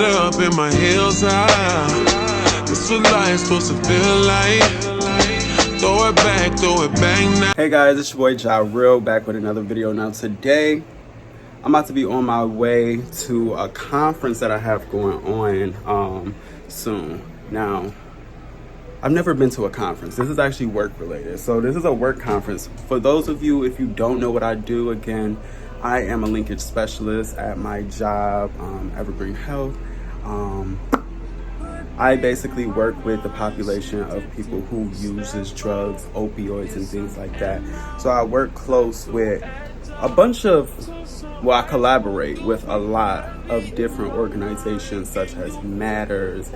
Get up in my heels high. This what life's supposed to feel like. Throw it back now. Hey guys, it's your boy Ja Real back with another video. Now today, I'm about to be on my way to a conference that I have going on soon. Now, I've never been to a conference. This is actually work related. So this is a work conference. For those of you, if you don't know what I do, again, I am a linkage specialist at my job, Evergreen Health. I basically work with the population of people who uses drugs, opioids, and things like that. So I work close with a bunch of, I collaborate with a lot of different organizations such as Matters,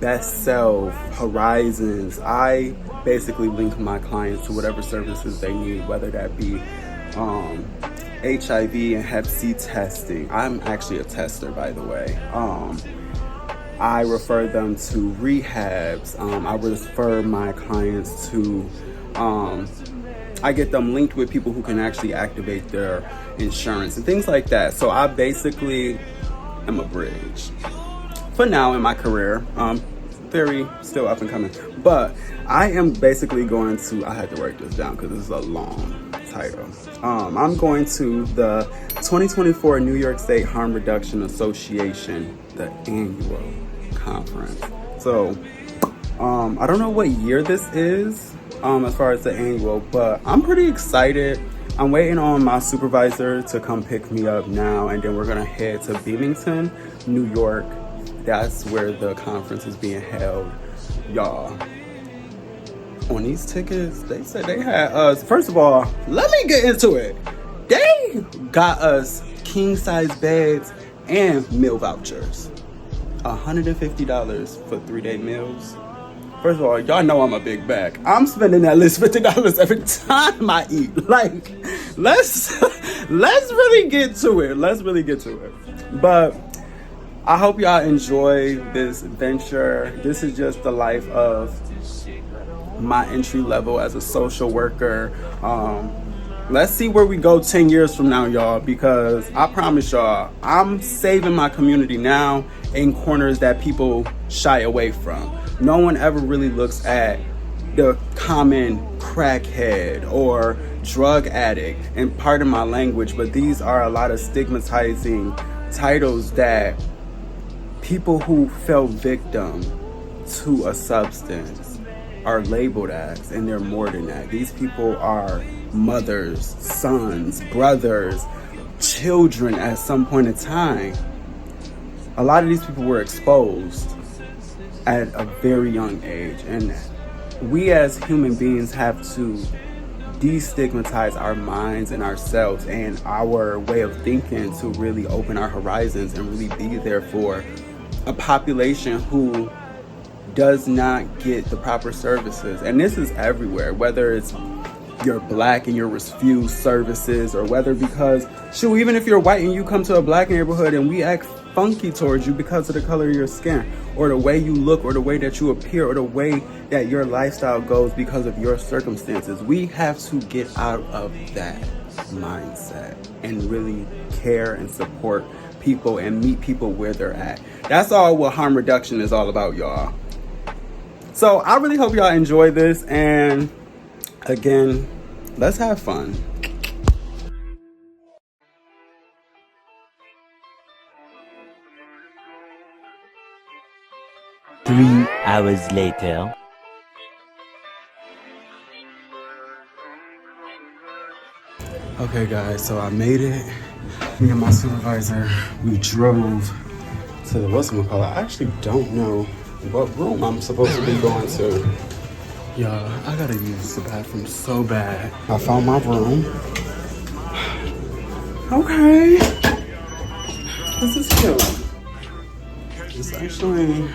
Best Self, Horizons. I basically link my clients to whatever services they need, whether that be HIV and Hep C testing. I'm actually a tester, by the way. I refer them to rehabs. I refer my clients to, I get them linked with people who can actually activate their insurance and things like that. So I basically am a bridge for now in my career. Very still up and coming, but I am basically going to, I had to write this down because this is a long title. I'm going to the 2024 New York State Harm Reduction Association, the annual conference. So I don't know what year this is as far as the annual, but I'm pretty excited. I'm waiting on my supervisor to come pick me up now, and then we're gonna head to Binghamton, New York. That's where the conference is being held. Y'all, on these tickets, they said they had us, first of all, let me get into it. They got us king size beds and meal vouchers. $150 for 3-day meals. First of all, y'all know I'm a big bag. I'm spending at least $50 every time I eat. Like, let's really get to it. Let's really get to it. But I hope y'all enjoy this venture. This is just the life of my entry level as a social worker. Let's see where we go 10 years from now, y'all, because I promise y'all, I'm saving my community now in corners that people shy away from. No one ever really looks at the common crackhead or drug addict, and pardon my language, but these are a lot of stigmatizing titles that people who fell victim to a substance are labeled as, and they're more than that. These people are mothers, sons, brothers, children at some point in time. A lot of these people were exposed at a very young age, and we as human beings have to destigmatize our minds and ourselves and our way of thinking to really open our horizons and really be there for a population who does not get the proper services. And this is everywhere, whether it's you're black and you're refused services, or whether because, shoot, even if you're white and you come to a black neighborhood and we act funky towards you because of the color of your skin, or the way you look, or the way that you appear, or the way that your lifestyle goes because of your circumstances. We have to get out of that mindset and really care and support people and meet people where they're at. That's all what harm reduction is all about, y'all. So I really hope y'all enjoy this, and again, let's have fun. Three hours later. Okay guys, so I made it. Me and my supervisor, we drove to the, whatchamacallit, I actually don't know what room I'm supposed to be going to. Y'all, I gotta use the bathroom so bad. I found my room. Okay. This is cute. It's actually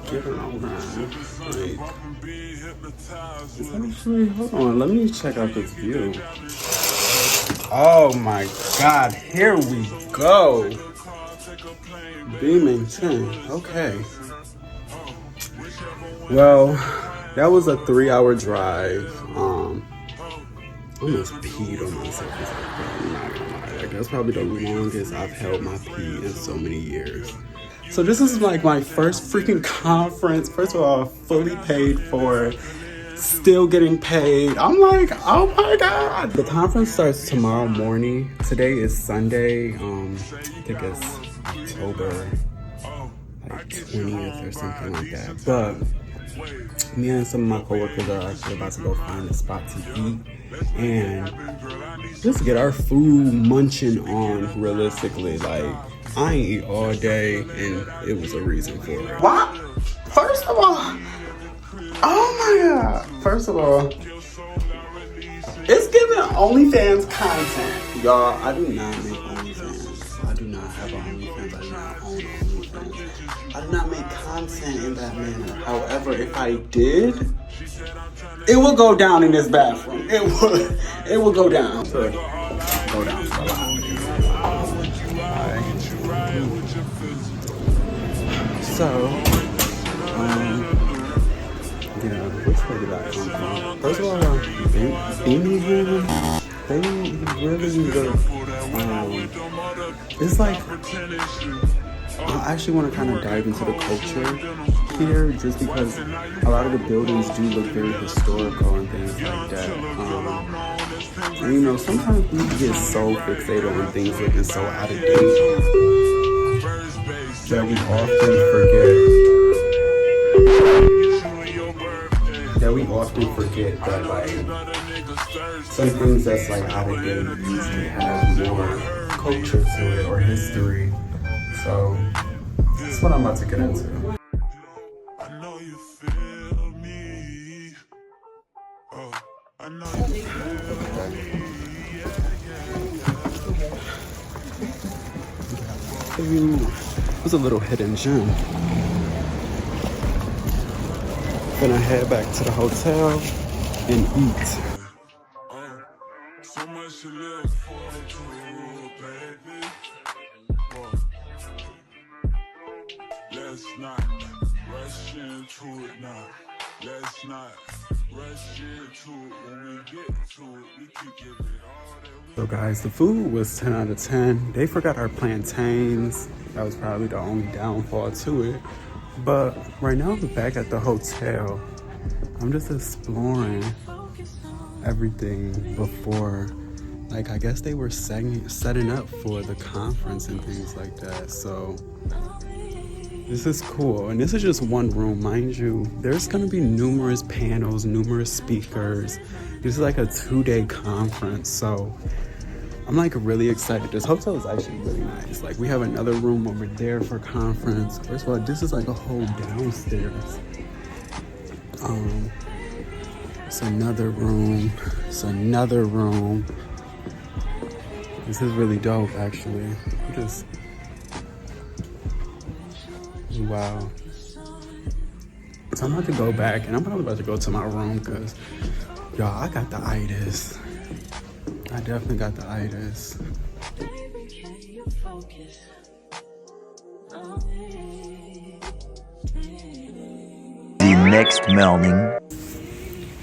giving around. Like, it's actually, hold on, let me check out this view. Oh my God, here we go. Binghamton, okay. Well, that was a 3-hour drive. Almost peed on myself. I'm not gonna lie. bag. That's probably the longest I've held my pee in so many years. So this is like my first freaking conference. First of all, fully paid for, still getting paid. I'm like, oh my God. The conference starts tomorrow morning. Today is Sunday. I think it's October like 20th or something like that. But me and some of my coworkers are actually about to go find a spot to eat and just get our food munching on realistically. Like, I ain't eat all day and it was a reason for it. What? First of all, oh my God. First of all, it's giving OnlyFans content. Y'all, I do not make OnlyFans. I do not have an OnlyFans. I do not own OnlyFans. I do not make content in that manner. However, if I did, it would go down in this bathroom. It would go down. So, go down to the line. So, yeah, which way did I come from? First of all, Binghamton, they really good. It's like, I actually want to kind of dive into the culture here, just because a lot of the buildings do look very historical and things like that. And you know, sometimes we get so fixated on things looking so out of date that we often forget that like some things that's like out of date usually have more culture to it or history. So that's what I'm about to get into. I know you feel me. Oh, I know you feel me. It was a little hidden gem. Gonna head back to the hotel and eat. So much to live for, baby. Let's not rush into it now. Let's not rush into it. When we get to it, we can give it all that we. So guys, the food was 10 out of 10. They forgot our plantains. That was probably the only downfall to it. But right now I'm back at the hotel. I'm just exploring everything before, like, I guess they were setting up for the conference and things like that. So this is cool. And this is just one room, mind you. There's gonna be numerous panels, numerous speakers. This is like a 2-day conference. So I'm like really excited. This hotel is actually really nice. Like, we have another room over there for conference. First of all, this is like a whole downstairs. It's another room. It's another room. This is really dope, actually. Just wow. So I'm about to go back, and I'm probably about to go to my room because, y'all, I got the itis. I definitely got the itis. The next morning.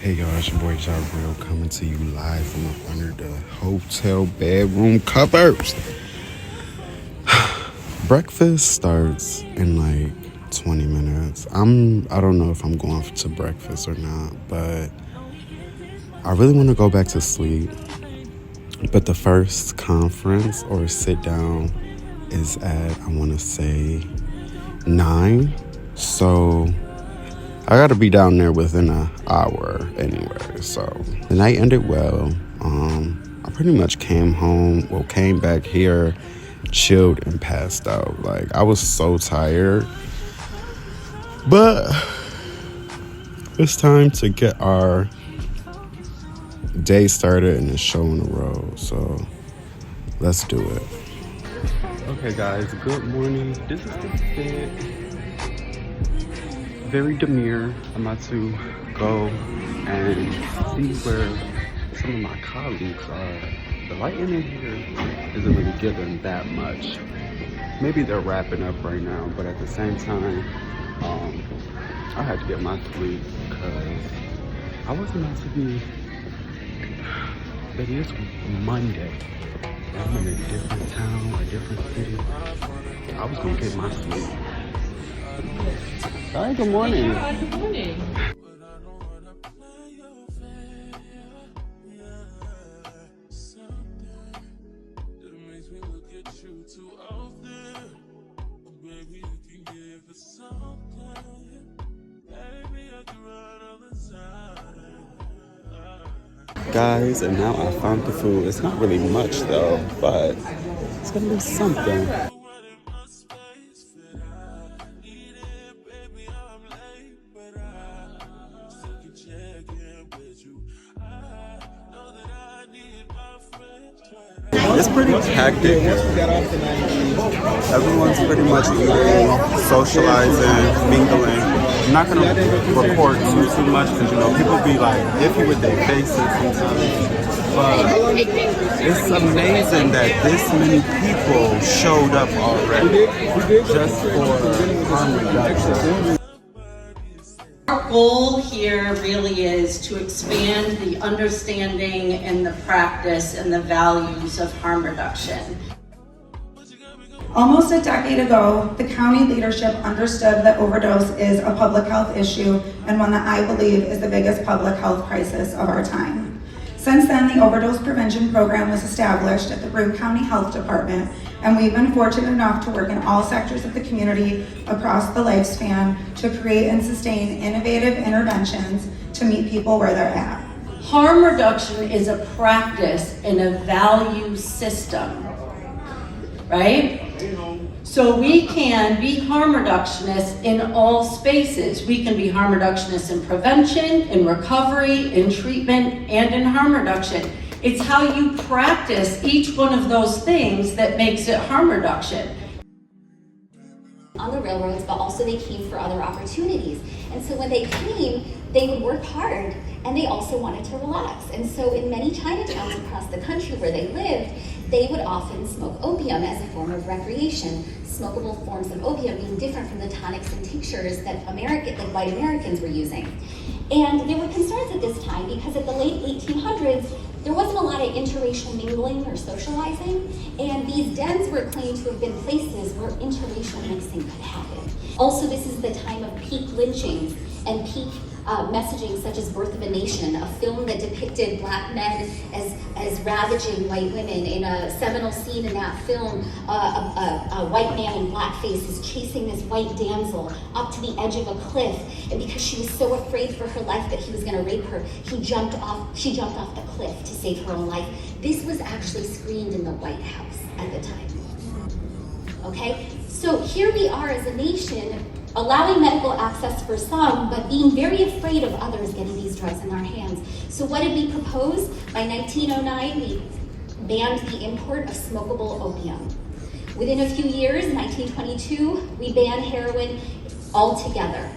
Hey y'all, it's your boy Ja Real coming to you live from up under the hotel bedroom covers. Breakfast starts in like 20 minutes. I don't know if I'm going to breakfast or not, but I really want to go back to sleep. But the first conference or sit down is at, I want to say, 9. So I got to be down there within an hour anyway. So the night ended well. I pretty much came back here, chilled and passed out. Like, I was so tired. But it's time to get our day started and a show in a row. So let's do it. Okay guys, good morning. This is the fit. Very demure. I'm about to go and see where some of my colleagues are. The lighting in here isn't really giving that much. Maybe they're wrapping up right now, but at the same time, I had to get my sleep because I wasn't meant to be. It is Monday. I'm in a different town, a different city. I was gonna get my food. Hi, good morning. Hi, good morning. Guys, and now I found the food. It's not really much though, but it's gonna be something. It's pretty hectic. Everyone's pretty much eating, socializing, mingling. I'm not gonna record too much because people be like iffy with their faces sometimes. But it's amazing that this many people showed up already just for harm reduction. Our goal here really is to expand the understanding and the practice and the values of harm reduction. Almost a decade ago, the county leadership understood that overdose is a public health issue and one that I believe is the biggest public health crisis of our time. Since then, the overdose prevention program was established at the Broome County Health Department, and we've been fortunate enough to work in all sectors of the community across the lifespan to create and sustain innovative interventions to meet people where they're at. Harm reduction is a practice and a value system, right? So we can be harm reductionists in all spaces. We can be harm reductionists in prevention, in recovery, in treatment, and in harm reduction. It's how you practice each one of those things that makes it harm reduction. On the railroads, but also they came for other opportunities. And so when they came, they would work hard and they also wanted to relax. And so in many Chinatowns across the country where they lived, they would often smoke opium as a form of recreation. Smokable forms of opium being different from the tonics and tinctures that white Americans were using. And there were concerns at this time because at the late 1800s, there wasn't a lot of interracial mingling or socializing, and these dens were claimed to have been places where interracial mixing could happen. Also, this is the time of peak lynchings and peak messaging such as Birth of a Nation, a film that depicted black men as ravaging white women. In a seminal scene in that film, a white man in blackface is chasing this white damsel up to the edge of a cliff, and because she was so afraid for her life that he was going to rape her, she jumped off the cliff to save her own life. This was actually screened in the White House at the time. Okay, so here we are as a nation, allowing medical access for some, but being very afraid of others getting these drugs in our hands. So what did we propose? By 1909, we banned the import of smokable opium. Within a few years, 1922, we banned heroin altogether.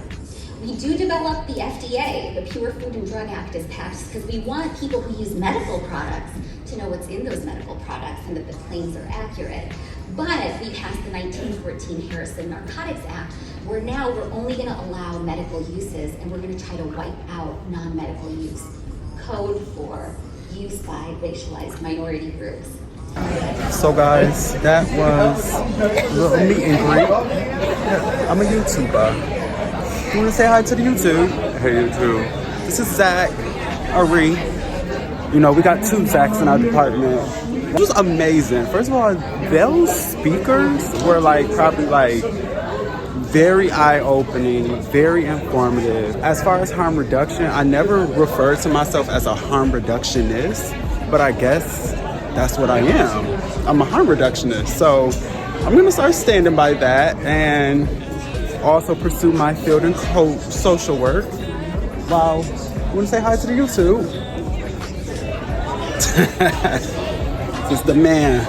We do develop the FDA, the Pure Food and Drug Act, is passed because we want people who use medical products to know what's in those medical products and that the claims are accurate. But we passed the 1914 Harrison Narcotics Act, where now we're only going to allow medical uses and we're going to try to wipe out non-medical use. Code for use by racialized minority groups. So guys, that was a little meet and greet. I'm a YouTuber. You want to say hi to the YouTube? Hey YouTube. This is Zach, Ari. We got 2 Zachs in our department. It was amazing. First of all, those speakers were probably very eye-opening, very informative. As far as harm reduction, I never referred to myself as a harm reductionist, but I guess that's what I am. I'm a harm reductionist. So I'm gonna start standing by that and also pursue my field in social work. Wow, I wanna say hi to the YouTube. This is the man.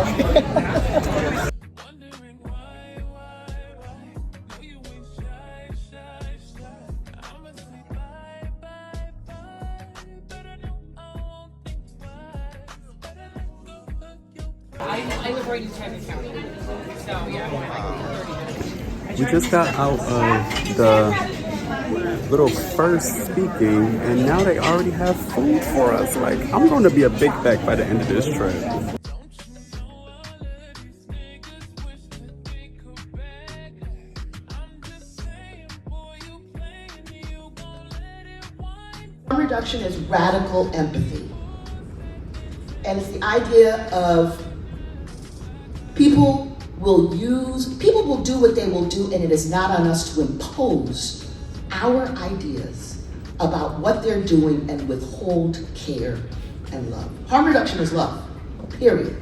I live right in Chatham County, so yeah. We just got out of the little first speaking, and now they already have food for us. I'm going to be a big bag by the end of this trip. Harm reduction is radical empathy. And it's the idea of people will do what they will do, and it is not on us to impose our ideas about what they're doing and withhold care and love. Harm reduction is love, period.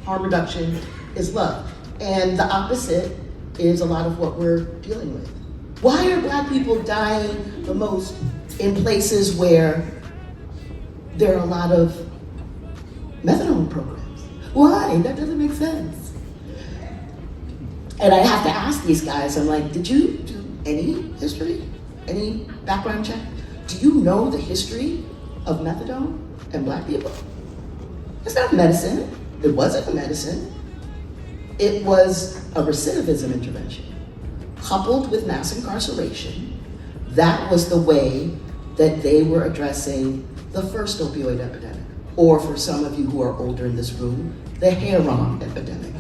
Harm reduction is love. And the opposite is a lot of what we're dealing with. Why are Black people dying the most in places where there are a lot of methadone programs? Why? That doesn't make sense. And I have to ask these guys, I'm like, did you do any history? Any background check? Do you know the history of methadone and Black people? It's not medicine. It wasn't a medicine. It was a recidivism intervention coupled with mass incarceration. That was the way that they were addressing the first opioid epidemic, or for some of you who are older in this room, the heroin epidemic.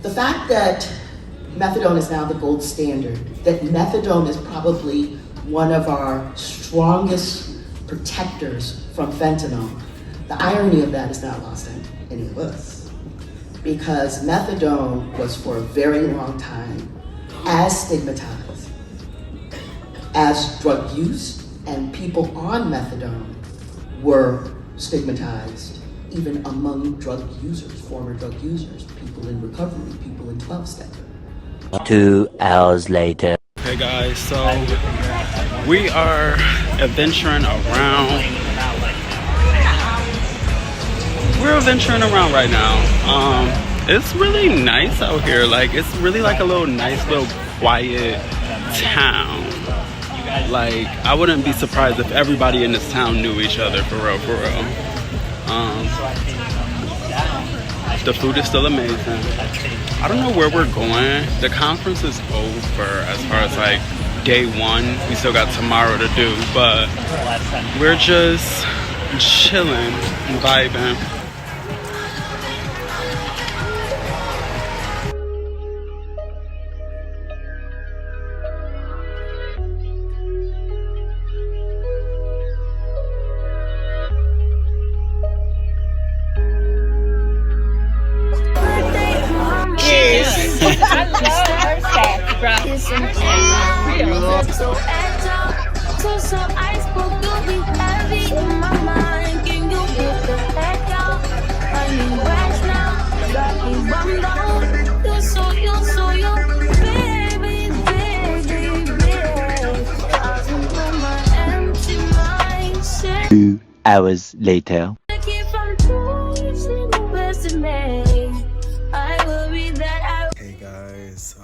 The fact that methadone is now the gold standard, that methadone is probably one of our strongest protectors from fentanyl, the irony of that is not lost on any of us. Because methadone was for a very long time as stigmatized as drug use, and people on methadone were stigmatized even among drug users, former drug users, people in recovery, people in 12-step. 2 hours later. Hey guys, so we are adventuring around. We're adventuring around right now. It's really nice out here. Like, it's really like a nice little quiet town. Like, I wouldn't be surprised if everybody in this town knew each other, for real, for real. The food is still amazing. I don't know where we're going. The conference is over as far as like day one. We still got tomorrow to do, but we're just chilling and vibing. Hours later. Hey guys,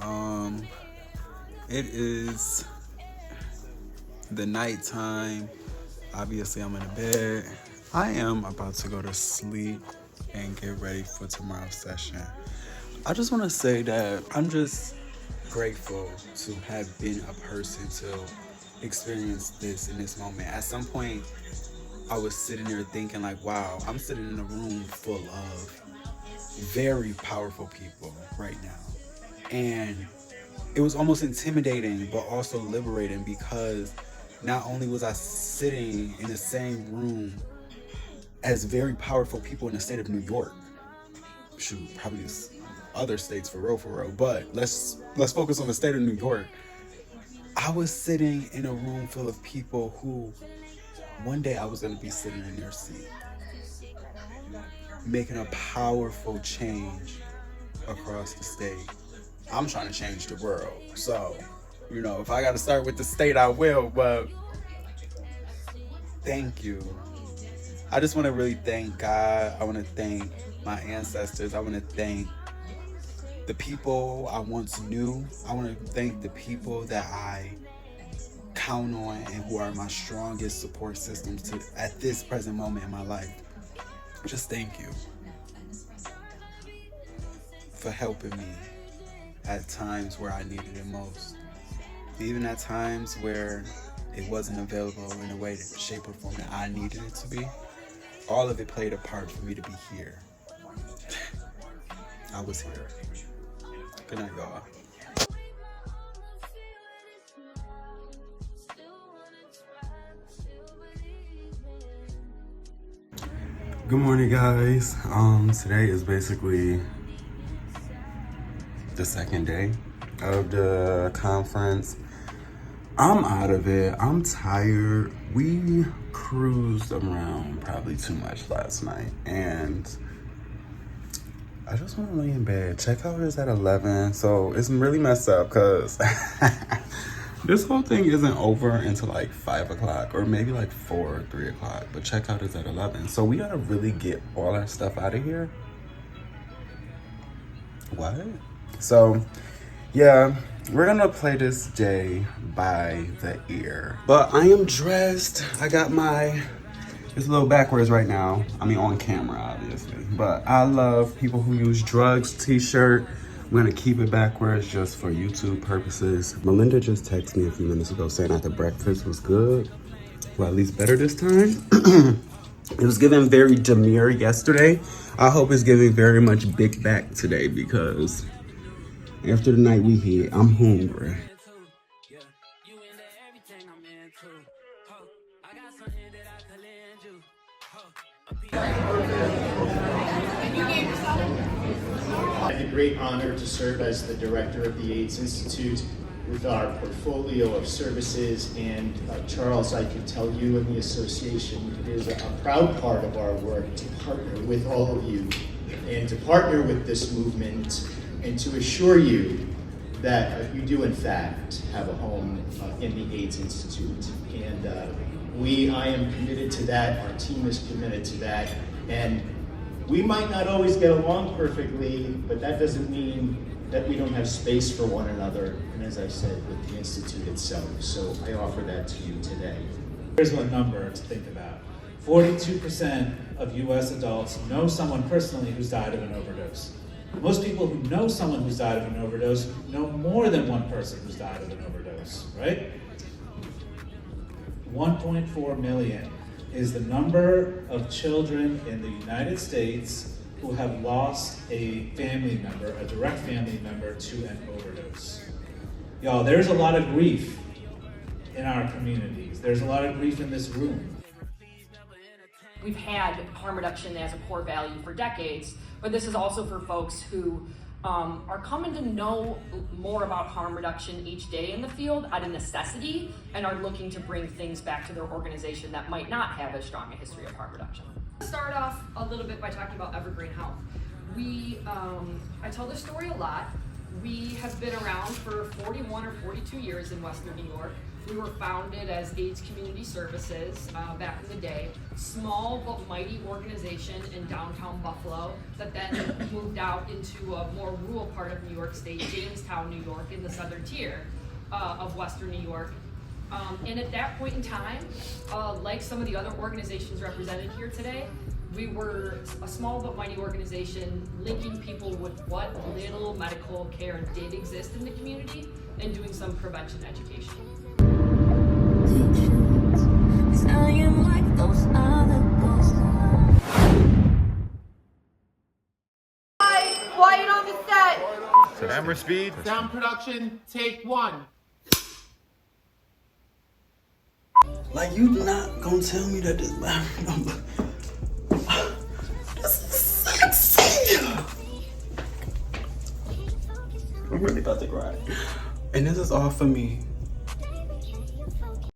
it is the nighttime. Obviously I'm in a bed. I am about to go to sleep and get ready for tomorrow's session. I just want to say that I'm just grateful to have been a person to experience this in this moment. At some point I was sitting there thinking like, wow, I'm sitting in a room full of very powerful people right now. And it was almost intimidating, but also liberating, because not only was I sitting in the same room as very powerful people in the state of New York, shoot, probably other states for real, but let's focus on the state of New York. I was sitting in a room full of people who one day I was going to be sitting in their seat, making a powerful change across the state. I'm trying to change the world. So, you know, if I got to start with the state, I will, but thank you. I just want to really thank God. I want to thank my ancestors. I want to thank the people I once knew. I want to thank the people that I count on and who are my strongest support systems at this present moment in my life. Just thank you for helping me at times where I needed it most. Even at times where it wasn't available in a way, shape, or form that I needed it to be. All of it played a part for me to be here. I was here. Good night, y'all. Good morning, guys. Today is basically the second day of the conference. I'm out of it. I'm tired. We cruised around probably too much last night, and I just want to lay in bed. Checkout is at 11, so it's really messed up because this whole thing isn't over until like 5 o'clock or maybe like 4 or 3 o'clock, but checkout is at 11. So we gotta really get all our stuff out of here. What? So yeah, we're gonna play this day by the ear. But I am dressed. I got it's a little backwards right now. I mean, on camera, obviously. But I love people who use drugs t-shirt. I'm gonna keep it backwards just for YouTube purposes. Melinda just texted me a few minutes ago saying that the breakfast was good. Well, at least better this time. It was giving very demure yesterday. I hope it's giving very much big back today because after the night we had, I'm hungry. I have the great honor to serve as the director of the AIDS Institute with our portfolio of services. And Charles, I can tell you and the association, it is a proud part of our work to partner with all of you and to partner with this movement and to assure you that you do in fact have a home in the AIDS Institute. And I am committed to that, our team is committed to that, and we might not always get along perfectly, but that doesn't mean that we don't have space for one another, and as I said, with the Institute itself. So I offer that to you today. Here's one number to think about. 42% of US adults know someone personally who's died of an overdose. Most people who know someone who's died of an overdose know more than one person who's died of an overdose, right? 1.4 million is the number of children in the United States who have lost a family member, a direct family member, to an overdose. Y'all, there's a lot of grief in our communities. There's a lot of grief in this room. We've had harm reduction as a core value for decades, but this is also for folks who are coming to know more about harm reduction each day in the field out of necessity and are looking to bring things back to their organization that might not have as strong a history of harm reduction. I'll start off a little bit by talking about Evergreen Health. I tell this story a lot. We have been around for 41 or 42 years in Western New York. We were founded as AIDS Community Services back in the day. Small but mighty organization in downtown Buffalo that then moved out into a more rural part of New York State, Jamestown, New York, in the southern tier of Western New York. And at that point in time, like some of the other organizations represented here today, we were a small but mighty organization linking people with what little medical care did exist in the community and doing some prevention education. Quiet on the set. Camera speed. Sound production, take one. Like, you not gonna tell me that this is sexy. I'm really about to cry. And this is all for me.